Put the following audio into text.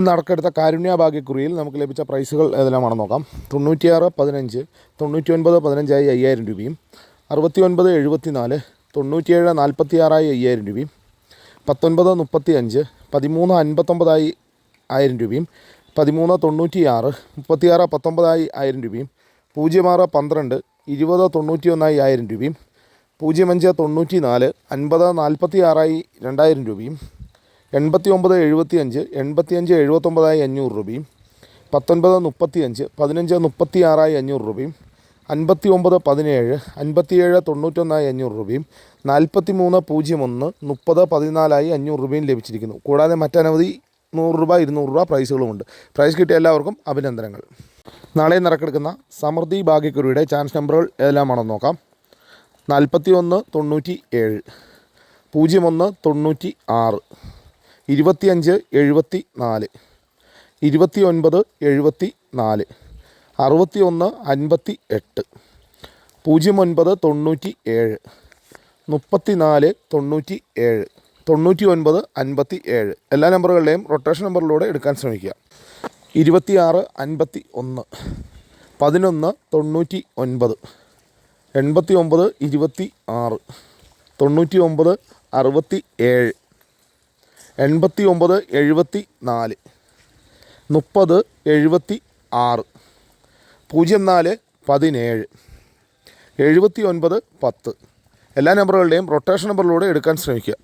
നറുക്കെടുത്ത കാരുണ്യ ഭാഗ്യക്കുറിയിൽ നമുക്ക് ലഭിച്ച പ്രൈസുകൾ ഏതെല്ലാമാണെന്ന് നോക്കാം. 96 15, 99 15 5000 രൂപയും, 69 74, 97 46 5000 രൂപയും, 19 35, 13 59 1000 രൂപയും, 13 96, 36 19 1000 രൂപയും, 06 12, 20 91 1000 രൂപയും, 05 94, 50 46 2000 രൂപയും, 89 75, 85 79 500 രൂപയും, 19 35, 15 36 500 രൂപയും, 59 17, 57 91 500 രൂപയും, 43 01, 30 14 500 രൂപയും ലഭിച്ചിരിക്കുന്നു. കൂടാതെ മറ്റനവധി 100 രൂപ 200 രൂപ പ്രൈസുകളുമുണ്ട്. പ്രൈസ് കിട്ടിയ എല്ലാവർക്കും അഭിനന്ദനങ്ങൾ. നാളെ നറുക്കെടുക്കുന്ന സമൃദ്ധി ഭാഗ്യക്കുറിയുടെ ചാൻസ് നമ്പറുകൾ ഏതെല്ലാമാണെന്ന് നോക്കാം. 41 97, 01 96, 25 74, 29 74, 61 58, 09 97, 34 97, 99 57. എല്ലാ നമ്പറുകളുടെയും റൊട്ടേഷൻ നമ്പറിലൂടെ എടുക്കാൻ ശ്രമിക്കുക. 26 51, 11 99, 89 26, 99 67, 89 74, 30 76, 04 17, 79 10. എല്ലാ നമ്പറുകളുടെയും റൊട്ടേഷൻ നമ്പറിലൂടെ എടുക്കാൻ ശ്രമിക്കുക.